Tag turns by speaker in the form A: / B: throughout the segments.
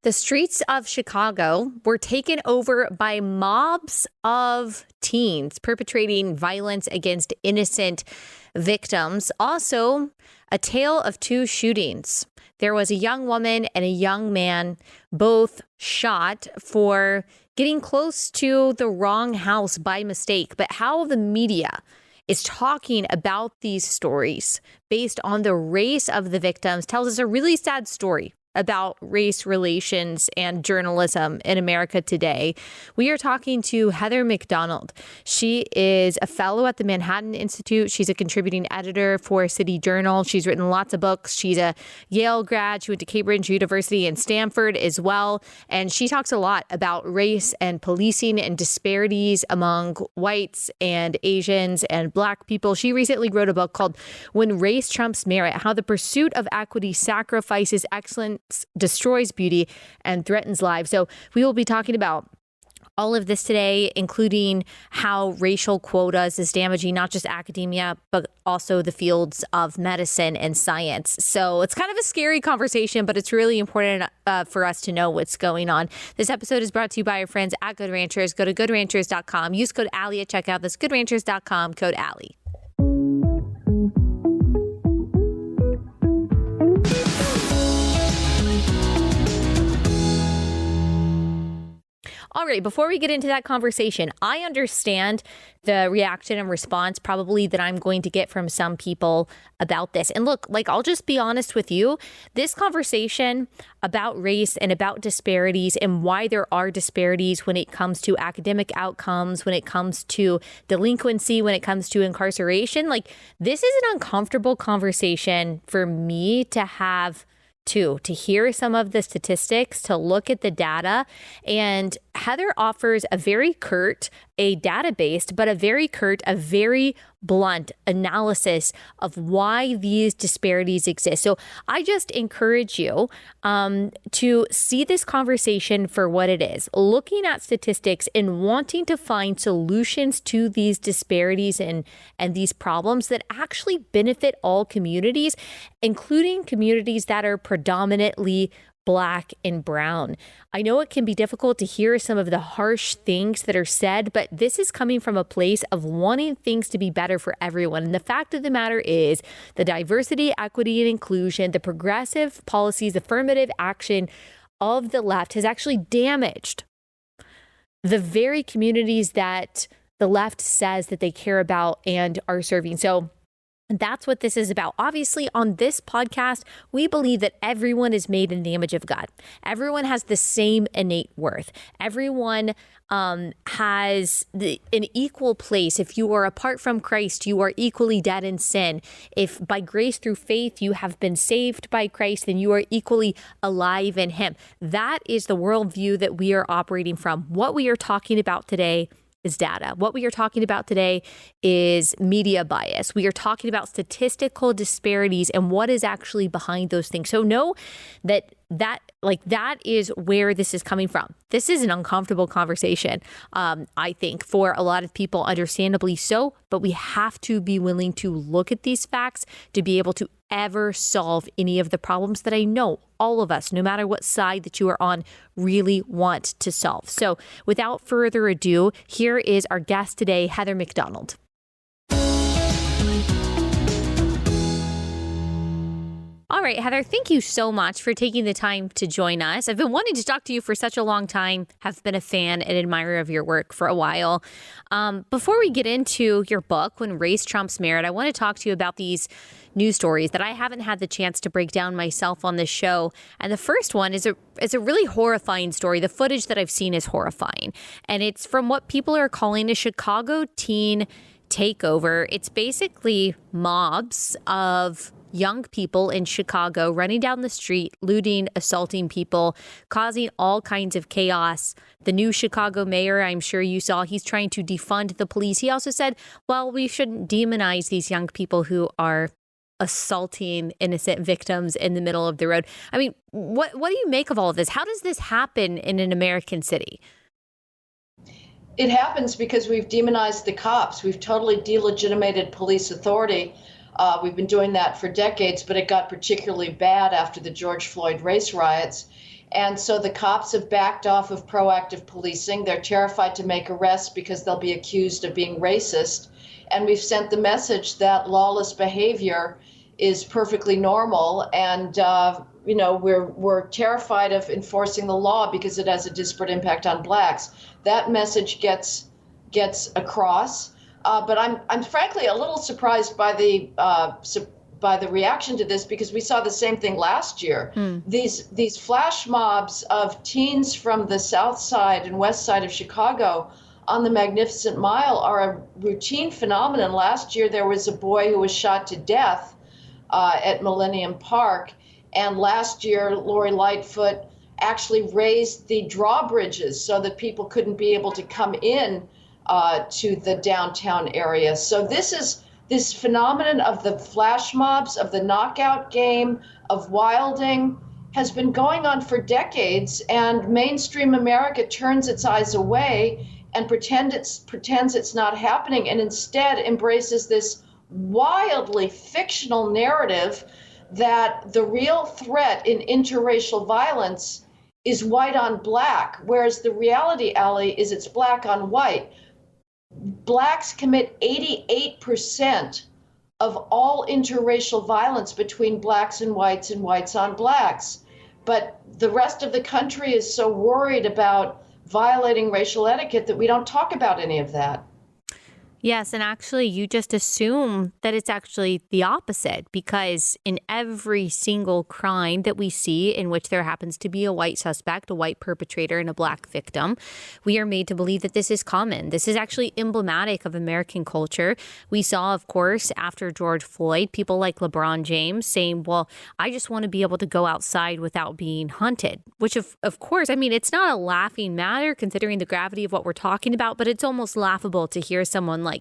A: The streets of Chicago were taken over by mobs of teens perpetrating violence against innocent victims. Also, a tale of two shootings. There was a young woman and a young man, both shot for getting close to the wrong house by mistake. But how the media is talking about these stories based on the race of the victims tells us a really sad story about race relations and journalism in America today. We are talking to Heather McDonald. She is a fellow at the Manhattan Institute. She's a contributing editor for City Journal. She's written lots of books. She's a Yale grad. She went to Cambridge University and Stanford as well. And she talks a lot about race and policing and disparities among whites and Asians and Black people. She recently wrote a book called When Race Trumps Merit: How the Pursuit of Equity Sacrifices Excellence, Destroys Beauty, and Threatens Lives. So we will be talking about all of this today, including how racial quotas is damaging not just academia, but also the fields of medicine and science. So it's kind of a scary conversation, but it's really important for us to know what's going on. This episode is brought to you by our friends at Good Ranchers. Go to goodranchers.com. Use code Allie at checkout. That's goodranchers.com, code Allie. All right, before we get into that conversation, I understand the reaction and response probably that I'm going to get from some people about this. And look, I'll just be honest with you. This conversation about race and about disparities and why there are disparities when it comes to academic outcomes, when it comes to delinquency, when it comes to incarceration, this is an uncomfortable conversation for me to have to hear some of the statistics, to look at the data. And Heather offers a very curt, a data-based, but a very curt, a very blunt analysis of why these disparities exist. So I just encourage you to see this conversation for what it is, looking at statistics and wanting to find solutions to these disparities and these problems that actually benefit all communities, including communities that are predominantly Black and brown. I know it can be difficult to hear some of the harsh things that are said, but this is coming from a place of wanting things to be better for everyone. And the fact of the matter is the diversity, equity, and inclusion, the progressive policies, affirmative action of the left has actually damaged the very communities that the left says that they care about and are serving. So that's what this is about. Obviously, on this podcast, we believe that everyone is made in the image of God. Everyone has the same innate worth. Everyone has an equal place. If you are apart from Christ, you are equally dead in sin. If by grace through faith you have been saved by Christ, then you are equally alive in Him. That is the worldview that we are operating from. What we are talking about today is data. What we are talking about today is media bias. We are talking about statistical disparities and what is actually behind those things. So know that is where this is coming from. This is an uncomfortable conversation, I think, for a lot of people, understandably so, but we have to be willing to look at these facts to be able to ever solve any of the problems that I know all of us, no matter what side that you are on, really want to solve. So without further ado, here is our guest today, Heather McDonald. All right, Heather, thank you so much for taking the time to join us. I've been wanting to talk to you for such a long time, have been a fan and admirer of your work for a while. Before we get into your book, When Race Trumps Merit, I want to talk to you about these news stories that I haven't had the chance to break down myself on this show. And the first one is a really horrifying story. The footage that I've seen is horrifying. And it's from what people are calling a Chicago teen takeover. It's basically mobs of young people in Chicago running down the street, looting, assaulting people, causing all kinds of chaos. The new Chicago mayor, I'm sure you saw, he's trying to defund the police. He also said, well, we shouldn't demonize these young people who are assaulting innocent victims in the middle of the road. I mean, what do you make of all of this? How does this happen in an American city?
B: It happens because we've demonized the cops. We've totally delegitimated police authority. We've been doing that for decades, but it got particularly bad after the George Floyd race riots. And so the cops have backed off of proactive policing. They're terrified to make arrests because they'll be accused of being racist. And we've sent the message that lawless behavior is perfectly normal. And, we're terrified of enforcing the law because it has a disparate impact on blacks. That message gets across. But I'm frankly a little surprised by the reaction to this, because we saw the same thing last year. These flash mobs of teens from the south side and west side of Chicago on the Magnificent Mile are a routine phenomenon. Last year, there was a boy who was shot to death at Millennium Park. And last year, Lori Lightfoot actually raised the drawbridges so that people couldn't be able to come in to the downtown area. So this phenomenon of the flash mobs, of the knockout game, of wilding, has been going on for decades, and mainstream America turns its eyes away and pretends it's not happening, and instead embraces this wildly fictional narrative that the real threat in interracial violence is white on black, whereas the reality, Allie, is it's black on white. Blacks commit 88% of all interracial violence between blacks and whites on blacks. But the rest of the country is so worried about violating racial etiquette that we don't talk about any of that.
A: Yes, and actually you just assume that it's actually the opposite, because in every single crime that we see in which there happens to be a white suspect, a white perpetrator, and a black victim, we are made to believe that this is common. This is actually emblematic of American culture. We saw, of course, after George Floyd, people like LeBron James saying, well, I just want to be able to go outside without being hunted, which of course, I mean, it's not a laughing matter considering the gravity of what we're talking about, but it's almost laughable to hear someone like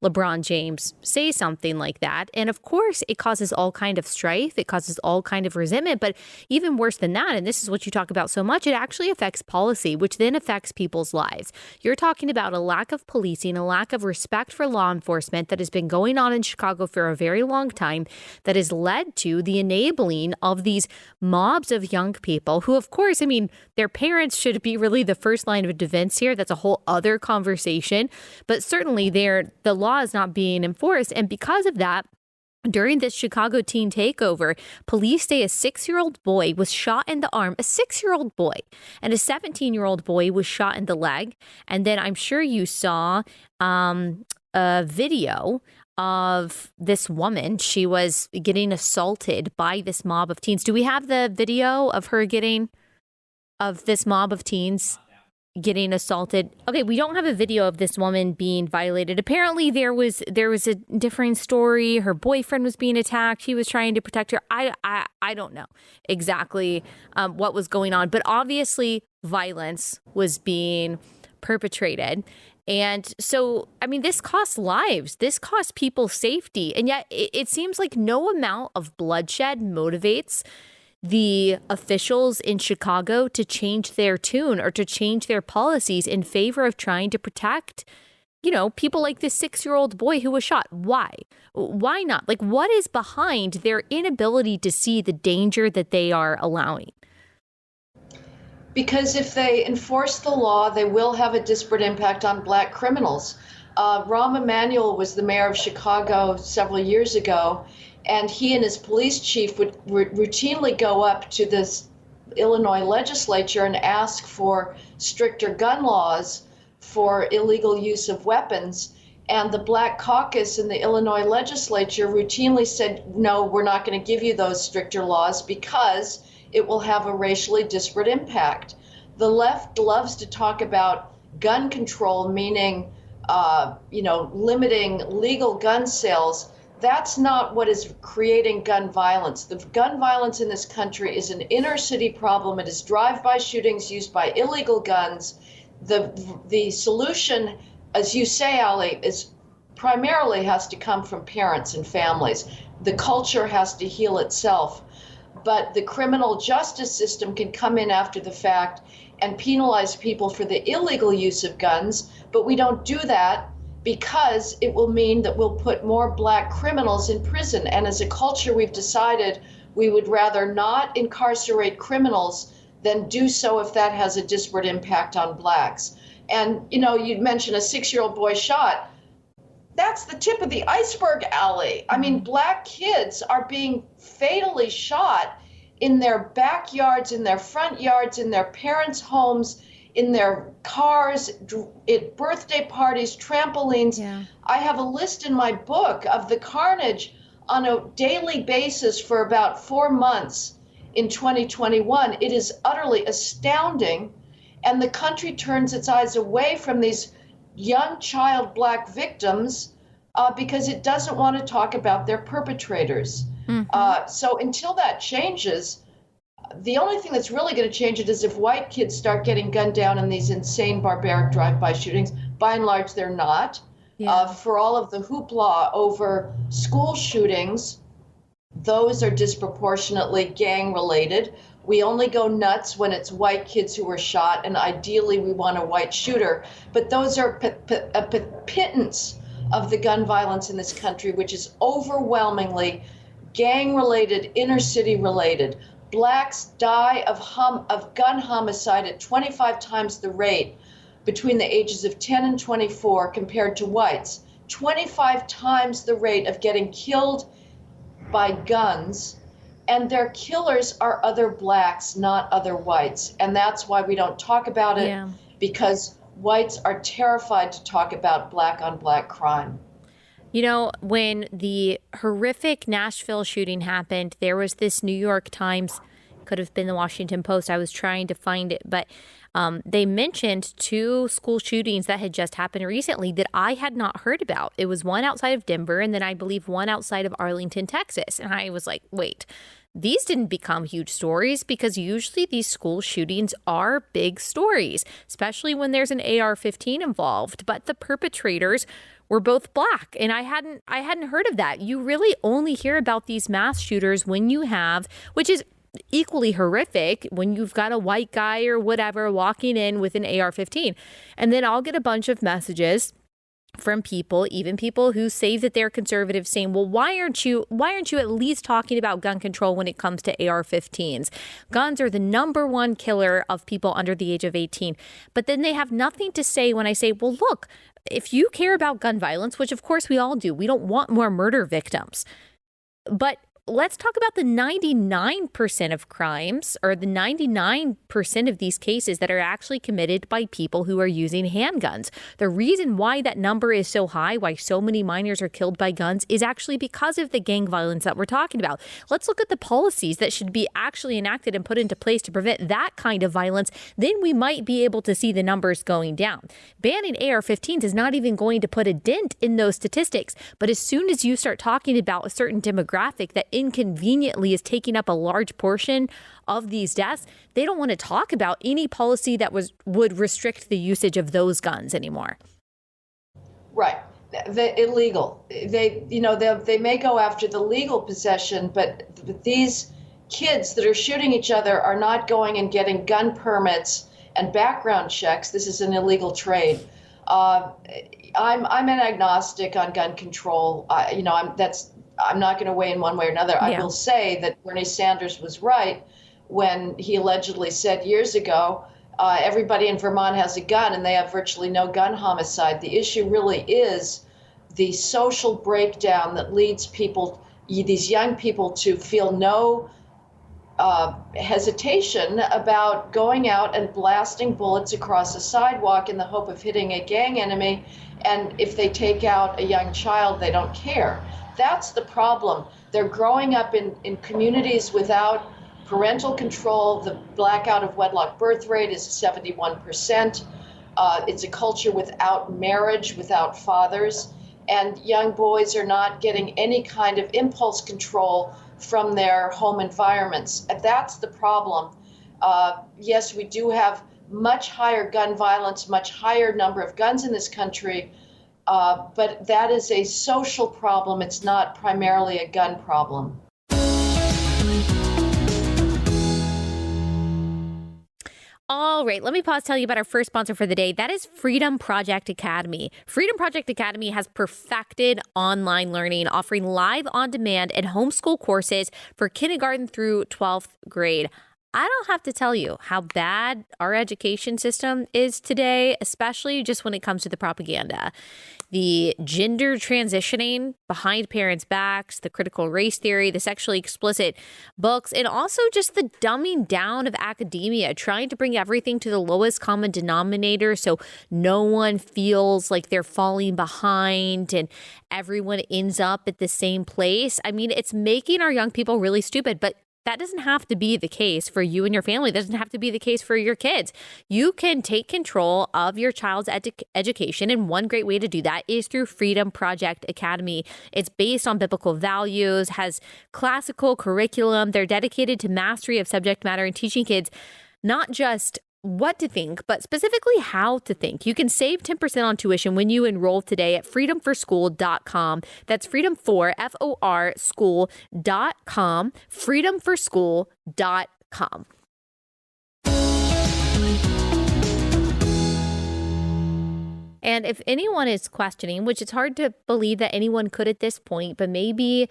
A: LeBron James say something like that. And of course, it causes all kind of strife. It causes all kind of resentment. But even worse than that, and this is what you talk about so much, it actually affects policy, which then affects people's lives. You're talking about a lack of policing, a lack of respect for law enforcement that has been going on in Chicago for a very long time, that has led to the enabling of these mobs of young people who, of course, I mean, their parents should be really the first line of defense here. That's a whole other conversation. But certainly the law is not being enforced. And because of that, during this Chicago teen takeover, police say a 6-year-old boy was shot in the arm, a 6-year-old boy, and a 17-year-old boy was shot in the leg. And then I'm sure you saw a video of this woman. She was getting assaulted by this mob of teens. Do we have the video of this mob of teens getting assaulted? Okay, we don't have a video of this woman being violated. Apparently there was a differing story. Her boyfriend was being attacked. He was trying to protect her. I don't know exactly what was going on, but obviously violence was being perpetrated. And so, I mean, this costs lives. This costs people's safety. And yet it seems like no amount of bloodshed motivates the officials in Chicago to change their tune or to change their policies in favor of trying to protect, people like this 6-year-old boy who was shot. Why? Why not? Like, what is behind their inability to see the danger that they are allowing?
B: Because if they enforce the law, they will have a disparate impact on black criminals. Rahm Emanuel was the mayor of Chicago several years ago, and he and his police chief would routinely go up to this Illinois legislature and ask for stricter gun laws for illegal use of weapons. And the Black Caucus in the Illinois legislature routinely said, no, we're not going to give you those stricter laws because it will have a racially disparate impact. The left loves to talk about gun control, meaning, limiting legal gun sales. That's not what is creating gun violence. The gun violence in this country is an inner city problem. It is drive-by shootings used by illegal guns. The solution, as you say, Allie, is primarily has to come from parents and families. The culture has to heal itself. But the criminal justice system can come in after the fact and penalize people for the illegal use of guns, but we don't do that because it will mean that we'll put more black criminals in prison. And as a culture, we've decided we would rather not incarcerate criminals then do so if that has a disparate impact on blacks. And, you'd mentioned a 6-year-old boy shot. That's the tip of the iceberg, Allie. I mean, black kids are being fatally shot in their backyards, in their front yards, in their parents' homes, in their cars, at birthday parties, trampolines. Yeah. I have a list in my book of the carnage on a daily basis for about 4 months in 2021. It is utterly astounding. And the country turns its eyes away from these young child black victims because it doesn't want to talk about their perpetrators. So until that changes, the only thing that's really going to change it is if white kids start getting gunned down in these insane, barbaric drive-by shootings. By and large, they're not. Yeah. For all of the hoopla over school shootings, those are disproportionately gang-related. We only go nuts when it's white kids who were shot, and ideally we want a white shooter. But those are a pittance of the gun violence in this country, which is overwhelmingly gang-related, inner-city related. Blacks die of gun homicide at 25 times the rate between the ages of 10 and 24 compared to whites. 25 times the rate of getting killed by guns, and their killers are other blacks, not other whites. And that's why we don't talk about it, because whites are terrified to talk about black on black crime.
A: When the horrific Nashville shooting happened, there was this New York Times, could have been the Washington Post. I was trying to find it, but they mentioned 2 school shootings that had just happened recently that I had not heard about. It was one outside of Denver, and then I believe one outside of Arlington, Texas. And I was like, wait, these didn't become huge stories, because usually these school shootings are big stories, especially when there's an AR-15 involved. But the perpetrators were both black, and I hadn't heard of that. You really only hear about these mass shooters when you have, which is equally horrific, when you've got a white guy or whatever walking in with an AR-15. And then I'll get a bunch of messages from people, even people who say that they're conservative, saying, well, why aren't you at least talking about gun control when it comes to AR-15s? Guns are the number one killer of people under the age of 18. But then they have nothing to say when I say, well, look, if you care about gun violence, which of course we all do, we don't want more murder victims. But let's talk about the 99% of crimes, or the 99% of these cases that are actually committed by people who are using handguns. The reason why that number is so high, why so many minors are killed by guns, is actually because of the gang violence that we're talking about. Let's look at the policies that should be actually enacted and put into place to prevent that kind of violence. Then we might be able to see the numbers going down. Banning AR-15s is not even going to put a dent in those statistics. But as soon as you start talking about a certain demographic that inconveniently is taking up a large portion of these deaths, they don't want to talk about any policy that would restrict the usage of those guns anymore.
B: Right. They're illegal. They may go after the legal possession, but these kids that are shooting each other are not going and getting gun permits and background checks. This is an illegal trade. I'm an agnostic on gun control. I'm not going to weigh in one way or another. Yeah. I will say that Bernie Sanders was right when he allegedly said years ago, everybody in Vermont has a gun and they have virtually no gun homicide. The issue really is the social breakdown that leads people, these young people, to feel no hesitation about going out and blasting bullets across a sidewalk in the hope of hitting a gang enemy. And if they take out a young child, they don't care. That's the problem. They're growing up in communities without parental control. The black out of wedlock birth rate is 71%. It's a culture without marriage, without fathers. And young boys are not getting any kind of impulse control from their home environments. And that's the problem. Yes, we do have much higher gun violence, much higher number of guns in this country. But that is a social problem. It's not primarily a gun problem.
A: All right, let me pause to tell you about our first sponsor for the day. That is Freedom Project Academy. Freedom Project Academy has perfected online learning, offering live on-demand and homeschool courses for kindergarten through 12th grade. I don't have to tell you how bad our education system is today, especially just when it comes to the propaganda. The gender transitioning behind parents' backs, the critical race theory, the sexually explicit books, and also just the dumbing down of academia, trying to bring everything to the lowest common denominator so no one feels like they're falling behind and everyone ends up at the same place. I mean, it's making our young people really stupid, but that doesn't have to be the case for you and your family. It doesn't have to be the case for your kids. You can take control of your child's education. And one great way to do that is through Freedom Project Academy. It's based on biblical values, has classical curriculum. They're dedicated to mastery of subject matter and teaching kids not just what to think, but specifically how to think. You can save 10% on tuition when you enroll today at freedomforschool.com. That's freedom4, F-O-R, school.com, freedomforschool.com. And if anyone is questioning, which it's hard to believe that anyone could at this point, but maybe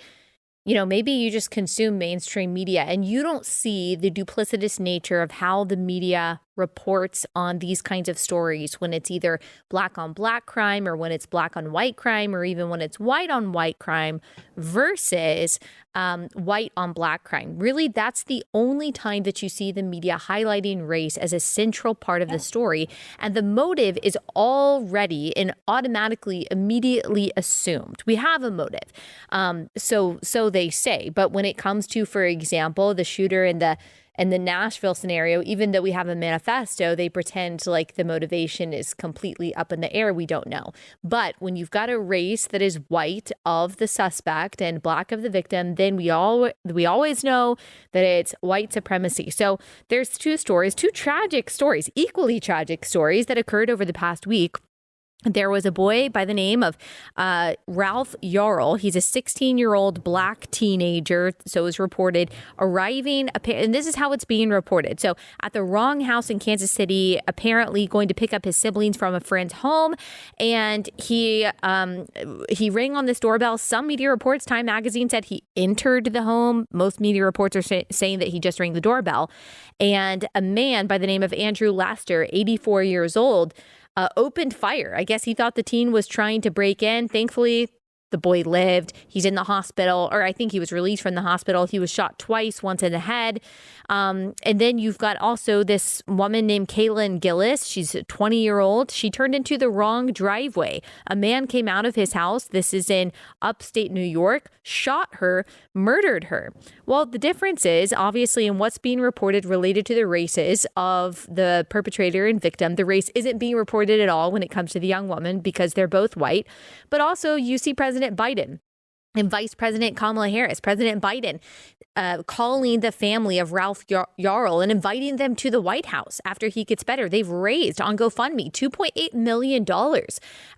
A: you just consume mainstream media and you don't see the duplicitous nature of how the media reports on these kinds of stories when it's either black on black crime or when it's black on white crime or even when it's white on white crime versus white on black crime. Really, that's the only time that you see the media highlighting race as a central part of the story. And the motive is already and automatically, immediately assumed. We have a motive. So they say. But when it comes to, for example, the shooter in the Nashville scenario, even though we have a manifesto, they pretend like the motivation is completely up in the air. We don't know. But when you've got a race that is white of the suspect and black of the victim, then we always know that it's white supremacy. So there's two tragic stories, equally tragic stories that occurred over the past week. There was a boy by the name of Ralph Yarl. He's a 16-year-old black teenager, so is reported, arriving, and this is how it's being reported. So at the wrong house in Kansas City, apparently going to pick up his siblings from a friend's home, and he rang on this doorbell. Some media reports, Time Magazine said he entered the home. Most media reports are saying that he just rang the doorbell. And a man by the name of Andrew Laster, 84 years old, opened fire. I guess he thought the teen was trying to break in. Thankfully, the boy lived. He's in the hospital, or I think he was released from the hospital. He was shot twice, once in the head. And then you've got also this woman named Kaylin Gillis. She's a 20-year-old. She turned into the wrong driveway. A man came out of his house. This is in upstate New York, shot her, murdered her. Well, the difference is obviously in what's being reported related to the races of the perpetrator and victim. The race isn't being reported at all when it comes to the young woman because they're both white. But also you see President Biden and Vice President Kamala Harris, President Biden, calling the family of Ralph Yarl and inviting them to the White House after he gets better. They've raised on GoFundMe $2.8 million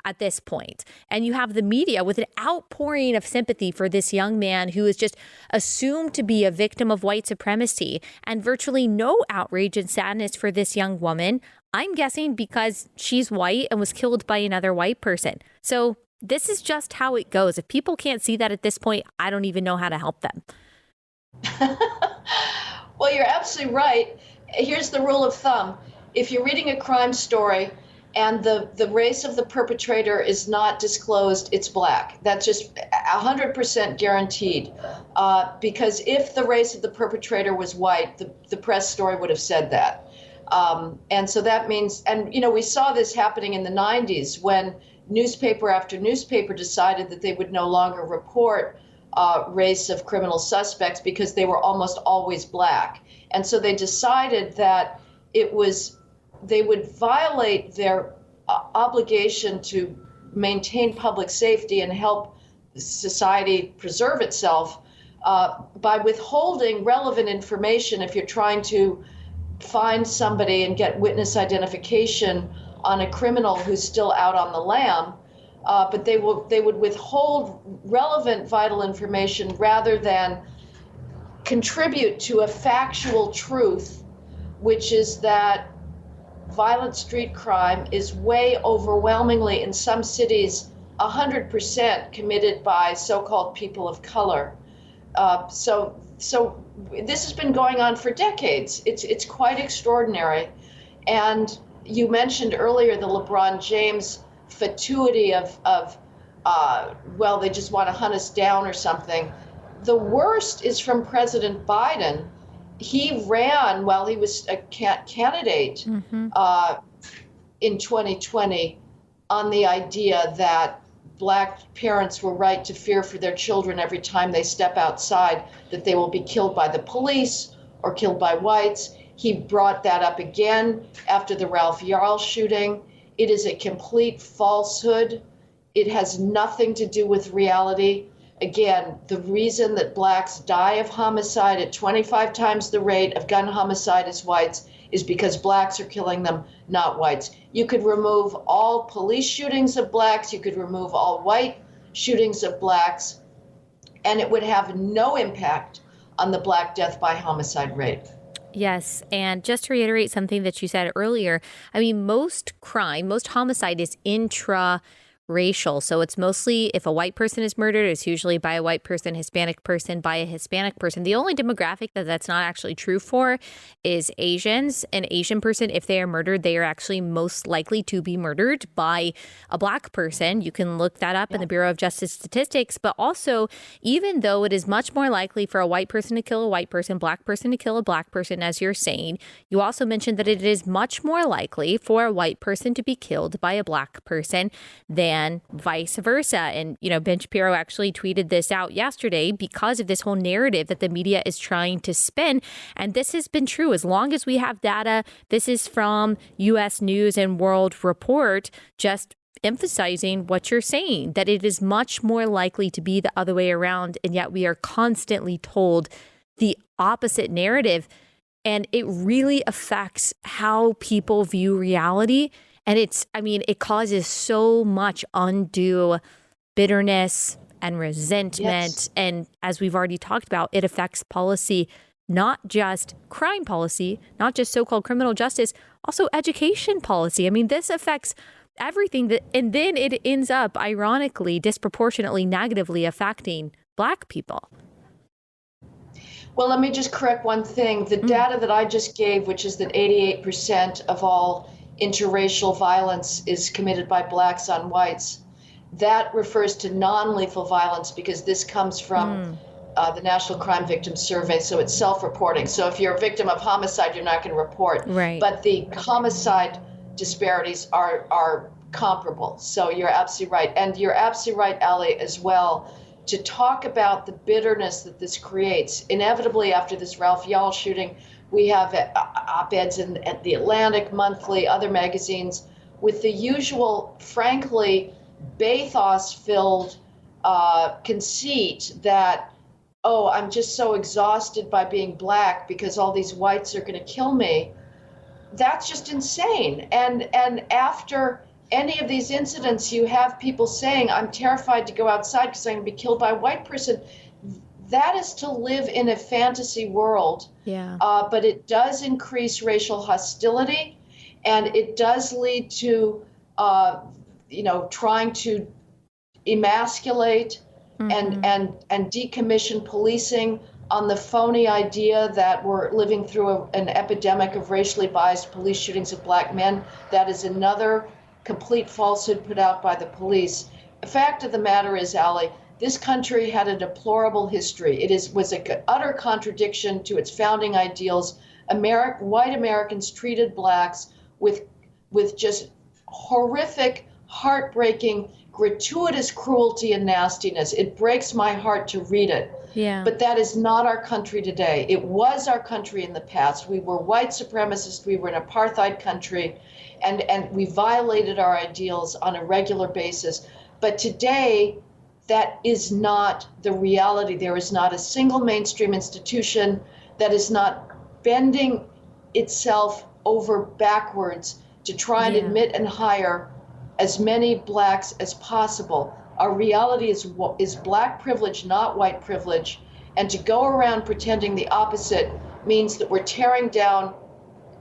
A: at this point. And you have the media with an outpouring of sympathy for this young man who is just assumed to be a victim of white supremacy, and virtually no outrage and sadness for this young woman. I'm guessing because she's white and was killed by another white person. So this is just how it goes. If people can't see that at this point, I don't even know how to help them.
B: Well, you're absolutely right. Here's the rule of thumb. If you're reading a crime story and the race of the perpetrator is not disclosed, it's black. That's just 100% guaranteed. Because if the race of the perpetrator was white, the press story would have said that. And so that means, and we saw this happening in the 90s when newspaper after newspaper decided that they would no longer report race of criminal suspects because they were almost always black. And so they decided that they would violate their obligation to maintain public safety and help society preserve itself by withholding relevant information if you're trying to find somebody and get witness identification on a criminal who's still out on the lam, but they would withhold relevant vital information rather than contribute to a factual truth, which is that violent street crime is way overwhelmingly, in some cities, 100% committed by so-called people of color. So this has been going on for decades. It's quite extraordinary. And you mentioned earlier the LeBron James fatuity of well, they just want to hunt us down or something. The worst is from President Biden. He ran while he was a candidate in 2020 on the idea that Black parents were right to fear for their children every time they step outside, that they will be killed by the police or killed by whites. He brought that up again after the Ralph Yarl shooting. It is a complete falsehood. It has nothing to do with reality. Again, the reason that Blacks die of homicide at 25 times the rate of gun homicide as whites is because Blacks are killing them, not whites. You could remove all police shootings of Blacks, you could remove all white shootings of Blacks, and it would have no impact on the Black death by homicide rate.
A: Yes. And just to reiterate something that you said earlier, I mean, most homicide is intraracial. So it's mostly if a white person is murdered, it's usually by a white person, Hispanic person by a Hispanic person. The only demographic that's not actually true for is Asians. An Asian person, if they are murdered, they are actually most likely to be murdered by a Black person. You can look that up in the Bureau of Justice Statistics. But also, even though it is much more likely for a white person to kill a white person, Black person to kill a Black person, as you're saying, you also mentioned that it is much more likely for a white person to be killed by a Black person than vice versa. And, Ben Shapiro actually tweeted this out yesterday because of this whole narrative that the media is trying to spin. And this has been true as long as we have data. This is from U.S. News and World Report, just emphasizing what you're saying, that it is much more likely to be the other way around. And yet we are constantly told the opposite narrative. And it really affects how people view reality. And it causes so much undue bitterness and resentment. Yes. And as we've already talked about, it affects policy, not just crime policy, not just so-called criminal justice, also education policy. I mean, this affects everything and then it ends up, ironically, disproportionately negatively affecting Black people.
B: Well, let me just correct one thing. The data that I just gave, which is that 88% of all interracial violence is committed by Blacks on whites, that refers to non-lethal violence because this comes from the National Crime Victims Survey, so it's self-reporting. So if you're a victim of homicide, you're not going to report.
A: Right.
B: But the homicide disparities are comparable. So you're absolutely right. And you're absolutely right, Allie, as well, to talk about the bitterness that this creates. Inevitably, after this Ralph Yarl shooting, we have op-eds at the Atlantic Monthly, other magazines, with the usual, frankly, bathos-filled conceit that, oh, I'm just so exhausted by being Black because all these whites are going to kill me. That's just insane. And after any of these incidents, you have people saying, I'm terrified to go outside because I'm going to be killed by a white person. That is to live in a fantasy world.
A: Yeah.
B: But it does increase racial hostility, and it does lead to, trying to emasculate and decommission policing on the phony idea that we're living through an epidemic of racially biased police shootings of Black men. That is another complete falsehood put out by the police. The fact of the matter is, Allie, this country had a deplorable history. It was an utter contradiction to its founding ideals. White Americans treated Blacks with just horrific, heartbreaking, gratuitous cruelty and nastiness. It breaks my heart to read it.
A: Yeah.
B: But that is not our country today. It was our country in the past. We were white supremacists. We were an apartheid country, and we violated our ideals on a regular basis. But today, that is not the reality. There is not a single mainstream institution that is not bending itself over backwards to try and admit and hire as many Blacks as possible. Our reality is Black privilege, not white privilege. And to go around pretending the opposite means that we're tearing down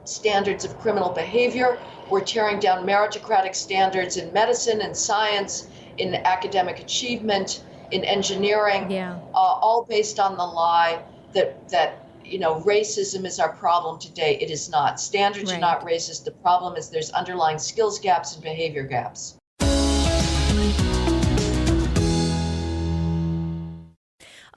B: standards of criminal behavior. We're tearing down meritocratic standards in medicine and science, in academic achievement, in engineering, all based on the lie that racism is our problem today. It is not. Standards are not racist. The problem is there's underlying skills gaps and behavior gaps.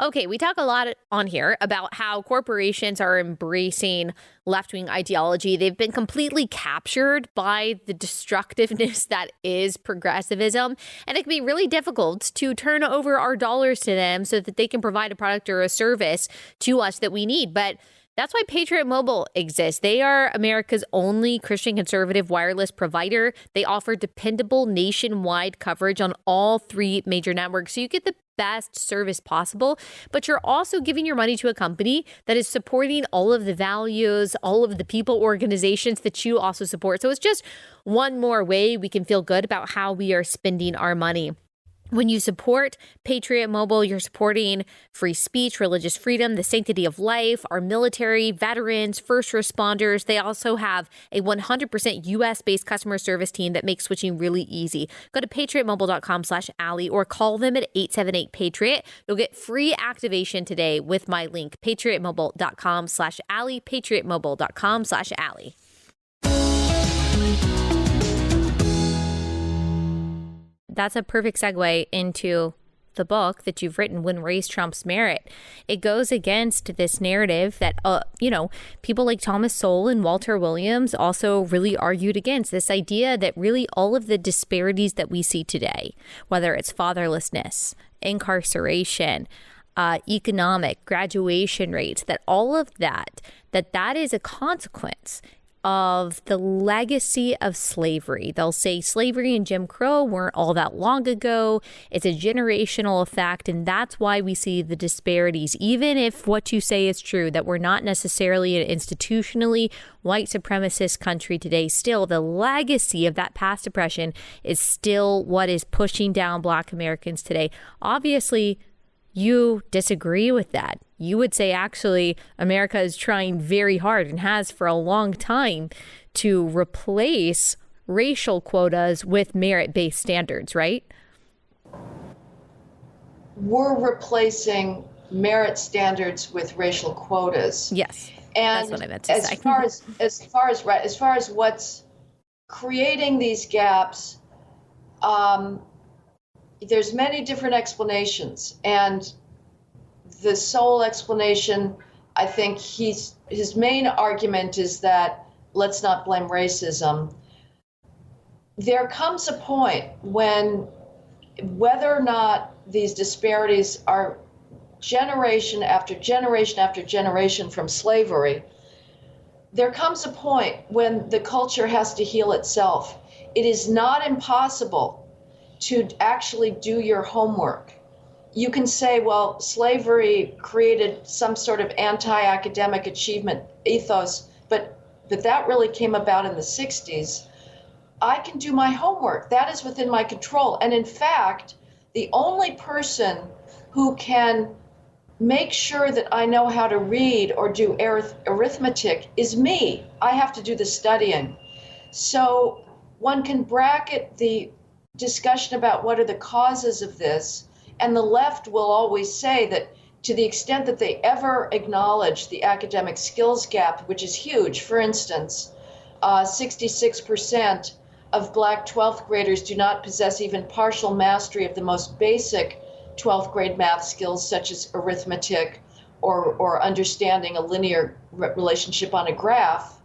A: Okay, we talk a lot on here about how corporations are embracing left-wing ideology. They've been completely captured by the destructiveness that is progressivism, and it can be really difficult to turn over our dollars to them so that they can provide a product or a service to us that we need. But that's why Patriot Mobile exists. They are America's only Christian conservative wireless provider. They offer dependable nationwide coverage on all 3 major networks, so you get the best service possible, but you're also giving your money to a company that is supporting all of the values, all of the people, organizations that you also support. So it's just one more way we can feel good about how we are spending our money. When you support Patriot Mobile, you're supporting free speech, religious freedom, the sanctity of life, our military, veterans, first responders. They also have a 100% US-based customer service team that makes switching really easy. Go to patriotmobile.com/Allie or call them at 878-PATRIOT. You'll get free activation today with my link, patriotmobile.com/Allie, patriotmobile.com/Allie. That's a perfect segue into the book that you've written, When Race Trumps Merit. It goes against this narrative that, people like Thomas Sowell and Walter Williams also really argued against, this idea that really all of the disparities that we see today, whether it's fatherlessness, incarceration, economic, graduation rates, that all of that is a consequence of the legacy of slavery. They'll say slavery and Jim Crow weren't all that long ago. It's a generational effect, and that's why we see the disparities. Even if what you say is true, that we're not necessarily an institutionally white supremacist country today, still the legacy of that past oppression is still what is pushing down Black Americans today. Obviously, you disagree with that. You would say, actually, America is trying very hard and has for a long time to replace racial quotas with merit-based standards, right?
B: We're replacing merit standards with racial quotas.
A: Yes,
B: and
A: that's what I meant to say.
B: As far as what's creating these gaps, there's many different explanations, and the sole explanation, I think his main argument is that let's not blame racism. There comes a point when whether or not these disparities are generation after generation after generation from slavery, there comes a point when the culture has to heal itself. It is not impossible to actually do your homework. You can say, well, slavery created some sort of anti-academic achievement ethos, but that really came about in the 60s. I can do my homework. That is within my control. And in fact, the only person who can make sure that I know how to read or do arithmetic is me. I have to do the studying. So one can bracket the discussion about what are the causes of this, and the left will always say that to the extent that they ever acknowledge the academic skills gap, which is huge, for instance, 66% of Black 12th graders do not possess even partial mastery of the most basic 12th grade math skills, such as arithmetic or understanding a linear relationship on a graph.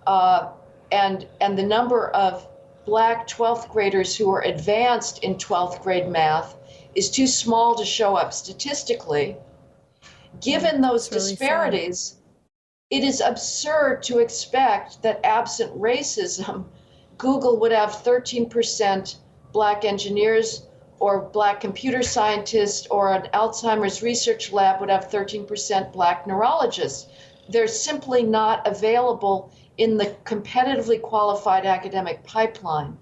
B: And the number of Black 12th graders who are advanced in 12th grade math is too small to show up statistically. Given those disparities, it is absurd to expect that absent racism, Google would have 13% Black engineers, or Black computer scientists, or an Alzheimer's research lab would have 13% Black neurologists. They're simply not available in the competitively qualified academic pipeline.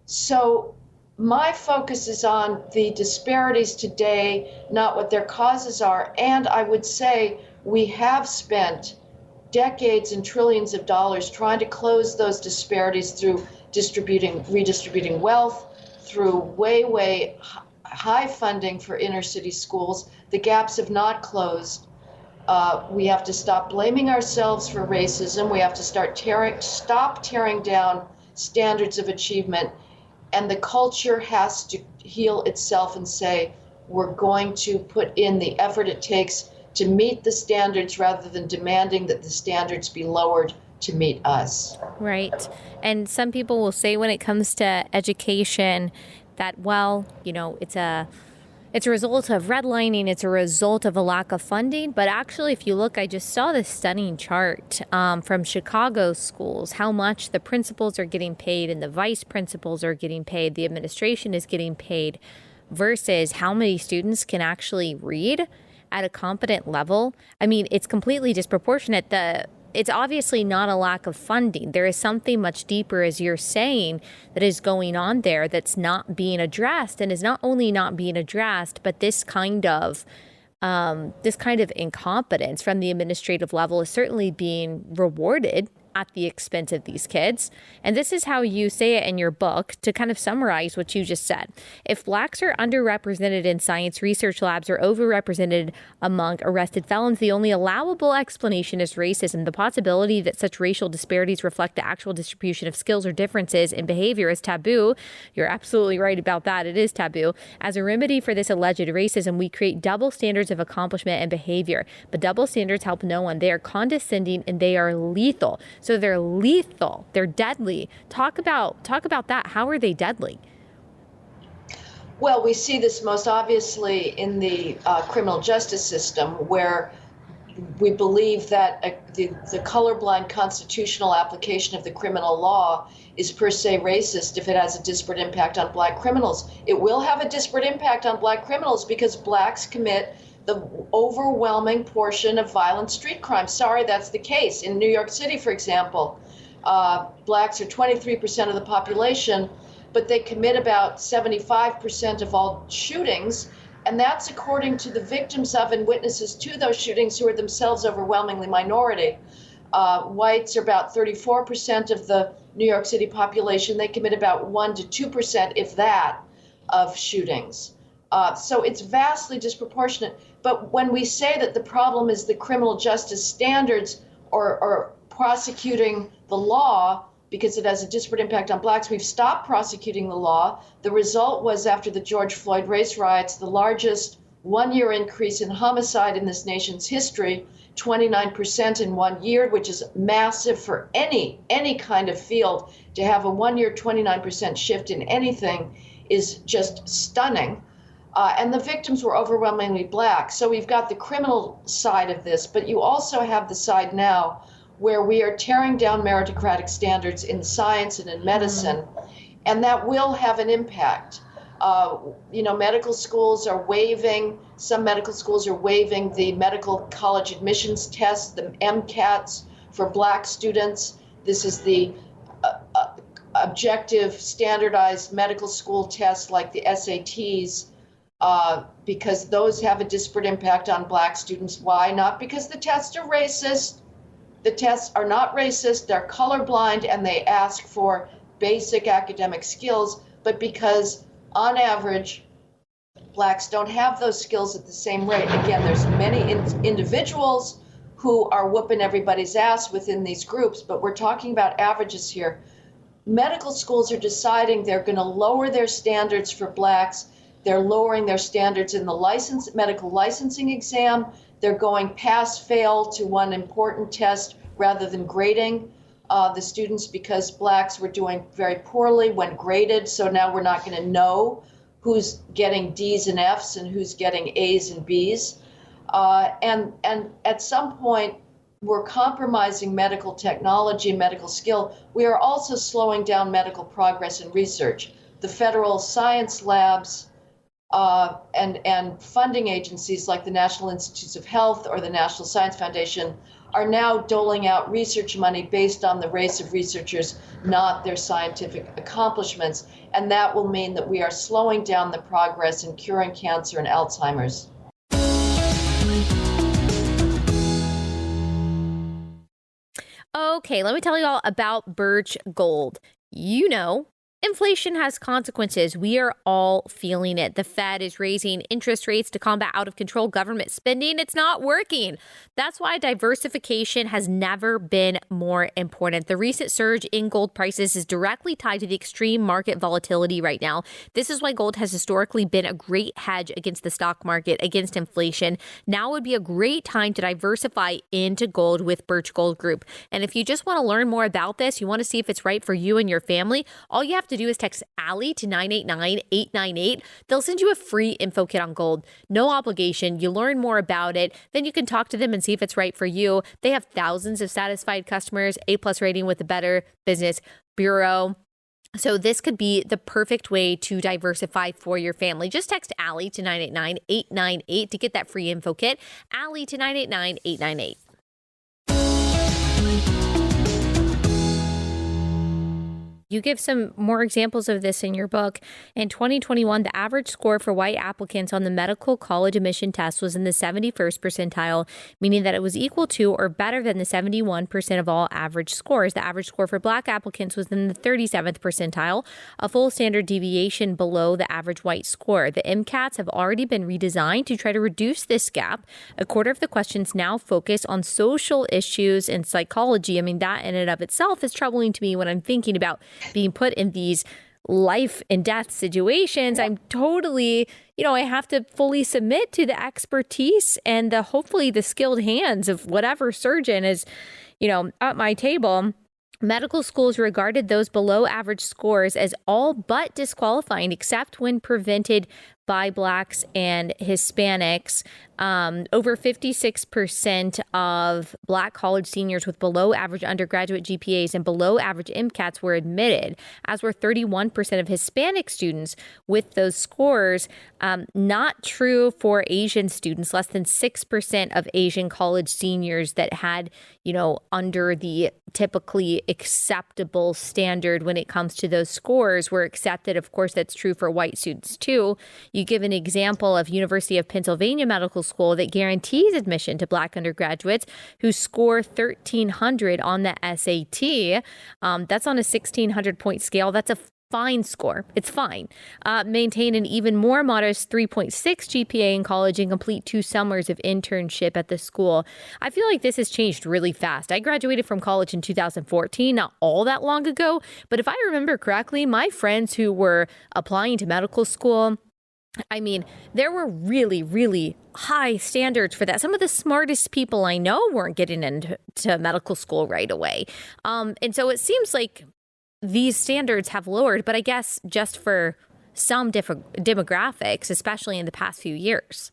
B: So my focus is on the disparities today, not what their causes are. And I would say we have spent decades and trillions of dollars trying to close those disparities through redistributing wealth, through way high funding for inner city schools. The gaps have not closed. We have to stop blaming ourselves for racism. We have to stop tearing down standards of achievement. And the culture has to heal itself and say, we're going to put in the effort it takes to meet the standards rather than demanding that the standards be lowered to meet us.
A: Right. And some people will say when it comes to education that, well, it's a result of redlining. It's a result of a lack of funding. But actually, if you look, I just saw this stunning chart from Chicago schools, how much the principals are getting paid and the vice principals are getting paid, the administration is getting paid, versus how many students can actually read at a competent level. I mean, it's completely disproportionate. It's obviously not a lack of funding. There is something much deeper, as you're saying, that is going on there that's not being addressed, and is not only not being addressed, but this kind of incompetence from the administrative level is certainly being rewarded at the expense of these kids. And this is how you say it in your book, to kind of summarize what you just said. If Blacks are underrepresented in science research labs or overrepresented among arrested felons, the only allowable explanation is racism. The possibility that such racial disparities reflect the actual distribution of skills or differences in behavior is taboo. You're absolutely right about that. It is taboo. As a remedy for this alleged racism, we create double standards of accomplishment and behavior. But double standards help no one. They are condescending and they are lethal. So they're lethal. They're deadly. Talk about that. How are they deadly?
B: Well, we see this most obviously in the criminal justice system, where we believe that the colorblind constitutional application of the criminal law is per se racist if it has a disparate impact on Black criminals. It will have a disparate impact on Black criminals because Blacks commit the overwhelming portion of violent street crime. Sorry, that's the case. In New York City, for example, Blacks are 23% of the population, but they commit about 75% of all shootings. And that's according to the victims of and witnesses to those shootings, who are themselves overwhelmingly minority. Whites are about 34% of the New York City population. They commit about 1% to 2%, if that, of shootings. So it's vastly disproportionate. But when we say that the problem is the criminal justice standards or prosecuting the law because it has a disparate impact on Blacks, we've stopped prosecuting the law. The result was, after the George Floyd race riots, the largest one-year increase in homicide in this nation's history, 29% in 1 year, which is massive for any kind of field. To have a 1 year 29% shift in anything is just stunning. And the victims were overwhelmingly Black. So we've got the criminal side of this, but you also have the side now where we are tearing down meritocratic standards in science and in medicine, and that will have an impact. Medical schools are waiving, some medical schools are waiving the medical college admissions test, the MCATs, for Black students. This is the objective standardized medical school test like the SATs. Because those have a disparate impact on Black students. Why? Not because the tests are racist. The tests are not racist. They're colorblind and they ask for basic academic skills, but because on average, Blacks don't have those skills at the same rate. Again, there's many individuals who are whooping everybody's ass within these groups, but we're talking about averages here. Medical schools are deciding they're going to lower their standards for Blacks. They're lowering their standards in the medical licensing exam. They're going pass-fail to one important test rather than grading the students because Blacks were doing very poorly when graded. So now we're not going to know who's getting D's and F's and who's getting A's and B's. And at some point, we're compromising medical technology, medical skill. We are also slowing down medical progress and research. The federal science labs and funding agencies like the National Institutes of Health or the National Science Foundation are now doling out research money based on the race of researchers, not their scientific accomplishments. And that will mean that we are slowing down the progress in curing cancer and Alzheimer's.
A: Okay, let me tell you all about Birch Gold. You know, Inflation has consequences. We are all feeling it. The Fed is raising interest rates to combat out of control government spending. It's not working. That's why diversification has never been more important. The recent surge in gold prices is directly tied to the extreme market volatility right now. This is why gold has historically been a great hedge against the stock market, against inflation. Now would be a great time to diversify into gold with Birch Gold Group. And if you just want to learn more about this, you want to see if it's right for you and your family, all you have to do is text Allie to 989-898. They'll send you a free info kit on gold. No obligation. You learn more about it. Then you can talk to them and see if it's right for you. They have thousands of satisfied customers, A+ rating with the Better Business Bureau. So this could be the perfect way to diversify for your family. Just text Allie to 989-898 to get that free info kit. Allie to 989-898. You give some more examples of this in your book. In 2021, the average score for white applicants on the medical college admission test was in the 71st percentile, meaning that it was equal to or better than the 71% of all average scores. The average score for black applicants was in the 37th percentile, a full standard deviation below the average white score. The MCATs have already been redesigned to try to reduce this gap. A quarter of the questions now focus on social issues and psychology. I mean, that in and of itself is troubling to me when I'm thinking about being put in these life and death situations. I'm totally, I have to fully submit to the expertise and hopefully the skilled hands of whatever surgeon is, at my table. Medical schools regarded those below average scores as all but disqualifying, except when prevented by Blacks and Hispanics. Over 56% of Black college seniors with below average undergraduate GPAs and below average MCATs were admitted, as were 31% of Hispanic students with those scores. Not true for Asian students. Less than 6% of Asian college seniors that had, under the typically acceptable standard when it comes to those scores were accepted. Of course, that's true for white students too. You give an example of University of Pennsylvania Medical School that guarantees admission to Black undergraduates who score 1,300 on the SAT. That's on a 1,600 point scale. That's a fine score. It's fine. Maintain an even more modest 3.6 GPA in college and complete 2 summers of internship at the school. I feel like this has changed really fast. I graduated from college in 2014, not all that long ago, but if I remember correctly, my friends who were applying to medical school, I mean, there were really, really high standards for that. Some of the smartest people I know weren't getting into medical school right away. And so it seems like these standards have lowered, but I guess just for some different demographics, especially in the past few years.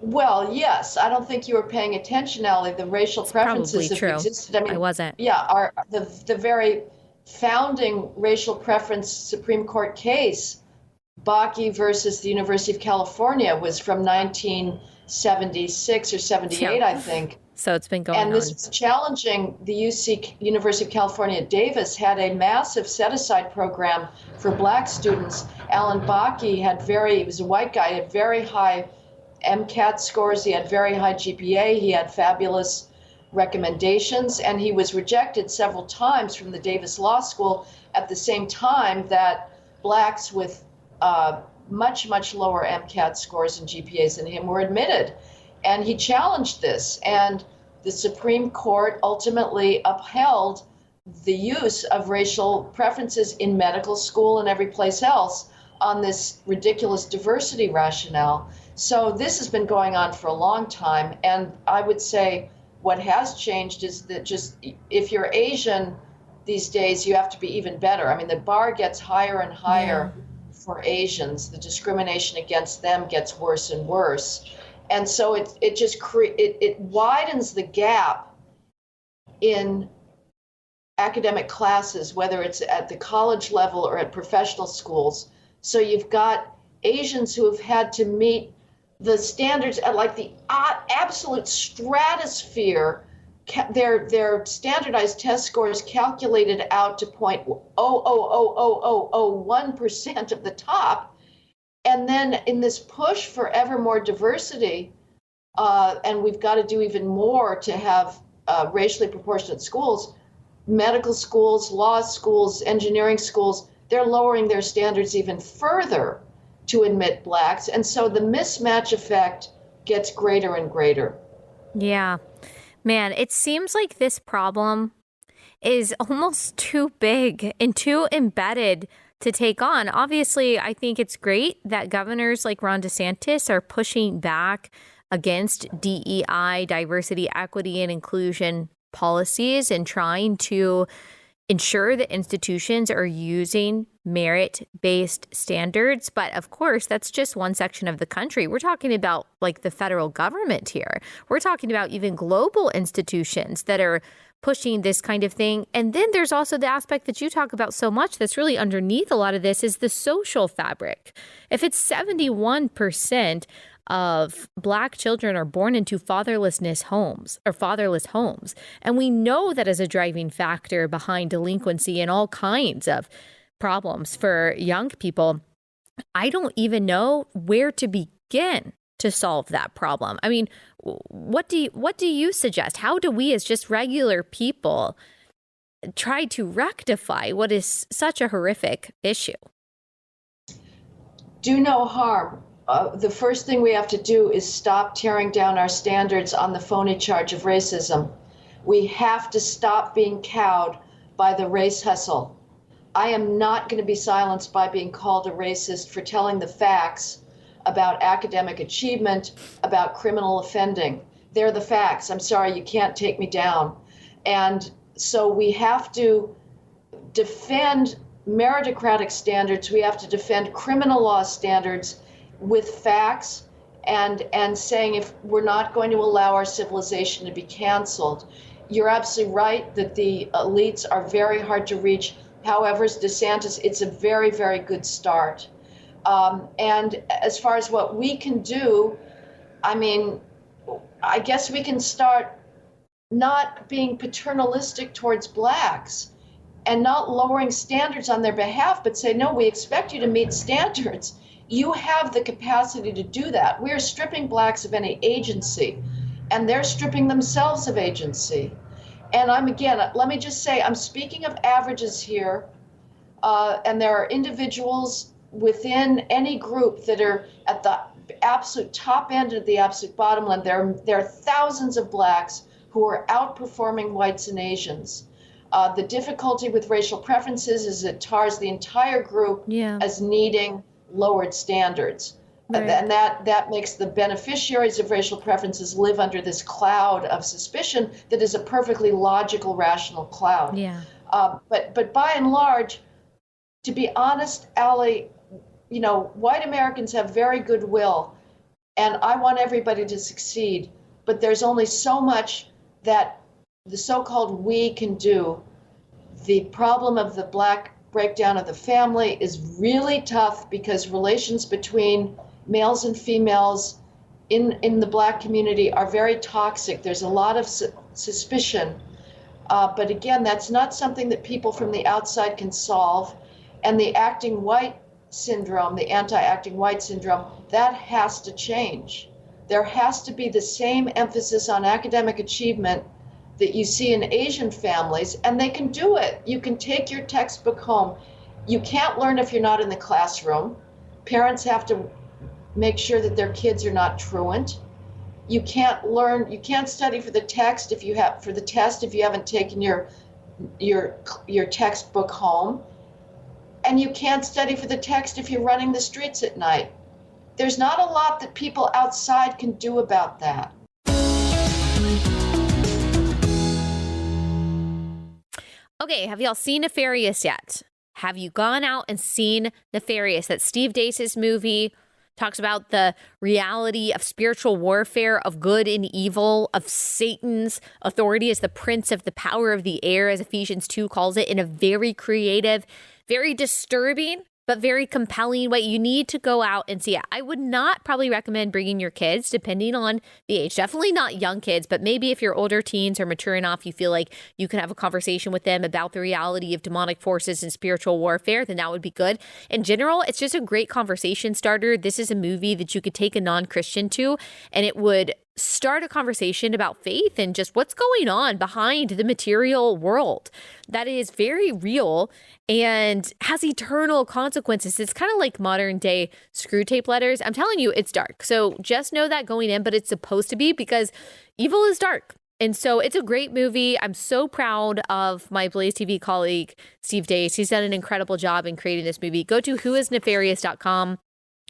B: Well, yes. I don't think you were paying attention, Allie. The racial preferences have existed. I mean,
A: I wasn't.
B: Yeah, the very founding racial preference Supreme Court case, Bakke versus the University of California, was from 1976 or 78, I think.
A: So it's been going on.
B: And this was challenging the University of California at Davis had a massive set-aside program for Black students. Alan Bakke he was a white guy, he had very high MCAT scores, he had very high GPA, he had fabulous recommendations, and he was rejected several times from the Davis Law School at the same time that Blacks with much, much lower MCAT scores and GPAs than him were admitted. And he challenged this, and the Supreme Court ultimately upheld the use of racial preferences in medical school and every place else on this ridiculous diversity rationale. So this has been going on for a long time, and I would say what has changed is that just if you're Asian these days, you have to be even better. I mean, the bar gets higher and higher for Asians. The discrimination against them gets worse and worse. And so it widens the gap in academic classes, whether it's at the college level or at professional schools. So you've got Asians who have had to meet the standards at like the absolute stratosphere. Their standardized test scores calculated out to 0.0000001% of the top. And then in this push for ever more diversity, and we've got to do even more to have racially proportionate schools, medical schools, law schools, engineering schools, they're lowering their standards even further to admit blacks. And so the mismatch effect gets greater and greater.
A: Yeah. Man, it seems like this problem is almost too big and too embedded to take on. Obviously, I think it's great that governors like Ron DeSantis are pushing back against DEI, diversity, equity, and inclusion policies and trying to ensure that institutions are using merit-based standards. But of course, that's just one section of the country. We're talking about like the federal government here. We're talking about even global institutions that are pushing this kind of thing. And then there's also the aspect that you talk about so much that's really underneath a lot of this is the social fabric. If it's 71% of Black children are born into fatherless homes, and we know that as a driving factor behind delinquency and all kinds of problems for young people, I don't even know where to begin to solve that problem. I mean, what do you suggest? How do we as just regular people try to rectify what is such a horrific issue?
B: Do no harm. The first thing we have to do is stop tearing down our standards on the phony charge of racism. We have to stop being cowed by the race hustle. I am not going to be silenced by being called a racist for telling the facts about academic achievement, about criminal offending. They're the facts. I'm sorry, you can't take me down. And so we have to defend meritocratic standards. We have to defend criminal law standards with facts and saying if we're not going to allow our civilization to be canceled. You're absolutely right that the elites are very hard to reach. However, as DeSantis, it's a very, very good start. And as far as what we can do, I mean, I guess we can start not being paternalistic towards blacks and not lowering standards on their behalf, but say, no, we expect you to meet standards. You have the capacity to do that. We're stripping blacks of any agency, and they're stripping themselves of agency. And let me just say, I'm speaking of averages here, and there are individuals within any group that are at the absolute top end of the absolute bottom line. There are thousands of blacks who are outperforming whites and Asians. The difficulty with racial preferences is it tars the entire group as needing lowered standards. Right. And that makes the beneficiaries of racial preferences live under this cloud of suspicion that is a perfectly logical, rational cloud.
A: Yeah.
B: But by and large, to be honest, Allie, white Americans have very good will, and I want everybody to succeed, but there's only so much that the so-called we can do. The problem of the Black breakdown of the family is really tough because relations between males and females in the Black community are very toxic. There's a lot of suspicion. But again, that's not something that people from the outside can solve. And the acting white syndrome, the anti-acting white syndrome, that has to change. There has to be the same emphasis on academic achievement that you see in Asian families, and they can do it. You can take your textbook home. You can't learn if you're not in the classroom. Parents have to make sure that their kids are not truant. You can't study for the test if you haven't taken your textbook home. And you can't study for the text if you're running the streets at night. There's not a lot that people outside can do about that.
A: Okay, have y'all seen Nefarious yet? Have you gone out and seen Nefarious? That Steve Deace's movie talks about the reality of spiritual warfare, of good and evil, of Satan's authority as the prince of the power of the air, as Ephesians 2 calls it, in a very creative, very disturbing, but very compelling way. You need to go out and see it. I would not probably recommend bringing your kids, depending on the age. Definitely not young kids, but maybe if you're older teens or mature enough, you feel like you can have a conversation with them about the reality of demonic forces and spiritual warfare, then that would be good. In general, it's just a great conversation starter. This is a movie that you could take a non-Christian to, and it would start a conversation about faith and just what's going on behind the material world that is very real and has eternal consequences. It's kind of like modern day screw tape letters. I'm telling you, it's dark. So just know that going in, but it's supposed to be, because evil is dark. And so it's a great movie. I'm so proud of my Blaze TV colleague, Steve Dace. He's done an incredible job in creating this movie. Go to whoisnefarious.com.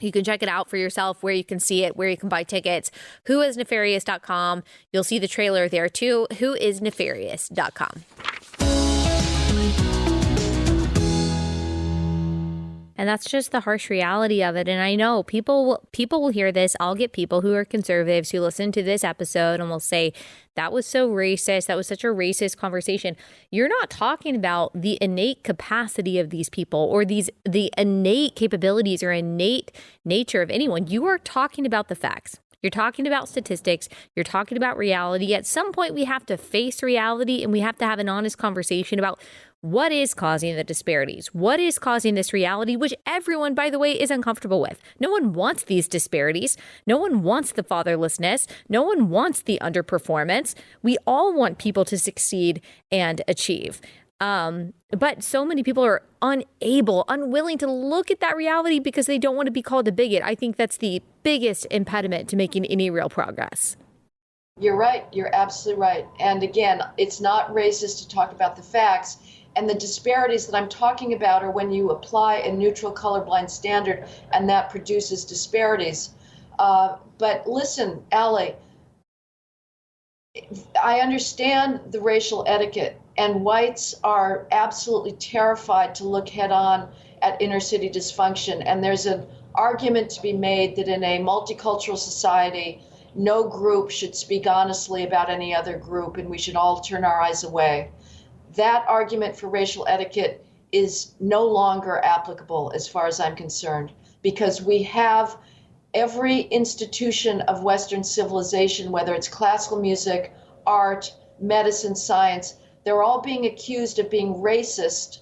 A: You can check it out for yourself, where you can see it, where you can buy tickets. Whoisnefarious.com. You'll see the trailer there too. Whoisnefarious.com. And that's just the harsh reality of it. And I know people will hear this. I'll get people who are conservatives who listen to this episode and will say, that was so racist. That was such a racist conversation. You're not talking about the innate capacity of these people or the innate capabilities or innate nature of anyone. You are talking about the facts. You're talking about statistics. You're talking about reality. At some point, we have to face reality, and we have to have an honest conversation about what is causing the disparities? What is causing this reality, which everyone, by the way, is uncomfortable with? No one wants these disparities. No one wants the fatherlessness. No one wants the underperformance. We all want people to succeed and achieve. But so many people are unwilling to look at that reality because they don't want to be called a bigot. I think that's the biggest impediment to making any real progress.
B: You're right. You're absolutely right. And again, it's not racist to talk about the facts. And the disparities that I'm talking about are when you apply a neutral colorblind standard, and that produces disparities. But listen, Allie, I understand the racial etiquette, and whites are absolutely terrified to look head on at inner city dysfunction. And there's an argument to be made that in a multicultural society, no group should speak honestly about any other group, and we should all turn our eyes away. That argument for racial etiquette is no longer applicable as far as I'm concerned, because we have every institution of Western civilization, whether it's classical music, art, medicine, science, they're all being accused of being racist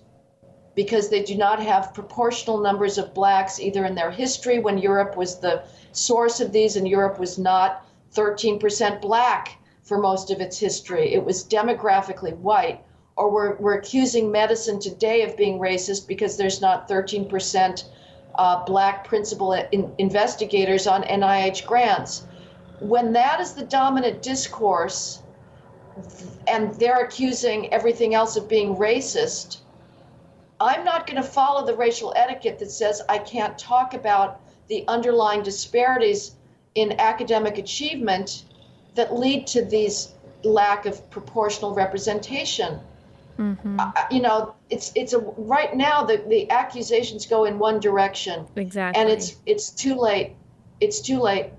B: because they do not have proportional numbers of blacks either in their history, when Europe was the source of these, and Europe was not 13% black for most of its history. It was demographically white. Or we're accusing medicine today of being racist because there's not 13% black principal investigators on NIH grants. When that is the dominant discourse, and they're accusing everything else of being racist, I'm not going to follow the racial etiquette that says I can't talk about the underlying disparities in academic achievement that lead to these lack of proportional representation. Mm-hmm. Right now the accusations go in one direction.
A: Exactly.
B: And it's too late. It's too late.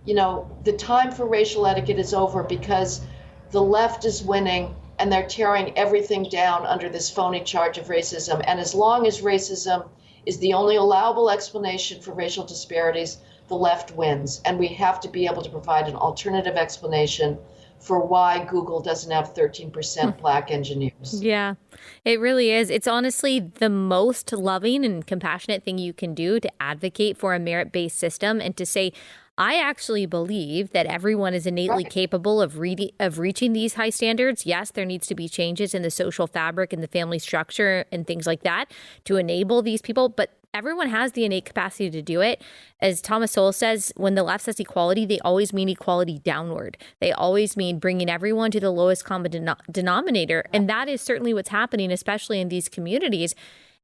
B: The time for racial etiquette is over because the left is winning and they're tearing everything down under this phony charge of racism. And as long as racism is the only allowable explanation for racial disparities, the left wins. And we have to be able to provide an alternative explanation for why Google doesn't have 13% black engineers.
A: Yeah, it really is. It's honestly the most loving and compassionate thing you can do to advocate for a merit-based system and to say, I actually believe that everyone is innately capable of reaching these high standards. Yes, there needs to be changes in the social fabric and the family structure and things like that to enable these people, but everyone has the innate capacity to do it. As Thomas Sowell says, when the left says equality, they always mean equality downward. They always mean bringing everyone to the lowest common denominator. And that is certainly what's happening, especially in these communities.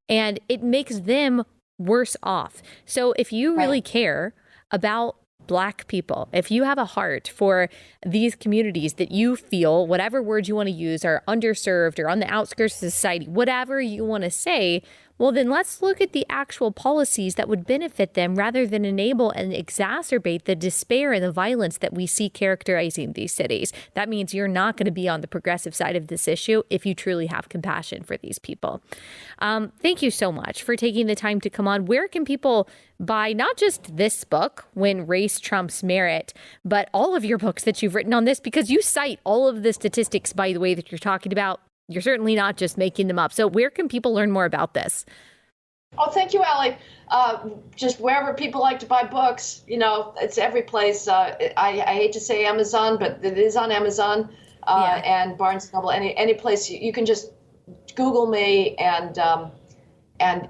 A: And it makes them worse off. So if you really care about Black people, if you have a heart for these communities that you feel, whatever words you want to use, are underserved or on the outskirts of society, whatever you want to say, well, then let's look at the actual policies that would benefit them rather than enable and exacerbate the despair and the violence that we see characterizing these cities. That means you're not going to be on the progressive side of this issue if you truly have compassion for these people. Thank you so much for taking the time to come on. Where can people buy not just this book, When Race Trumps Merit, but all of your books that you've written on this? Because you cite all of the statistics, by the way, that you're talking about. You're certainly not just making them up. So where can people learn more about this?
B: Oh, thank you, Allie. Just wherever people like to buy books, it's every place. I hate to say Amazon, but it is on Amazon and Barnes & Noble. Any place you can just Google me, and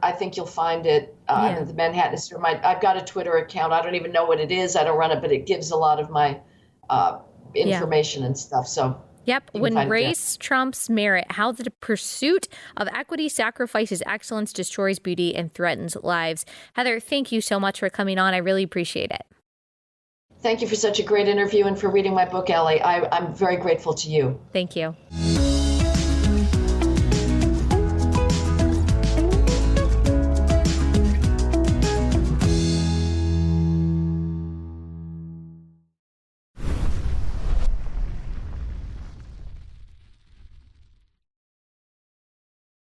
B: I think you'll find it. The Manhattan Store. I've got a Twitter account. I don't even know what it is. I don't run it, but it gives a lot of my information and stuff. So.
A: Yep. When race trumps merit, how the pursuit of equity sacrifices excellence, destroys beauty, and threatens lives. Heather, thank you so much for coming on. I really appreciate it.
B: Thank you for such a great interview and for reading my book, Allie. I'm very grateful to you.
A: Thank you.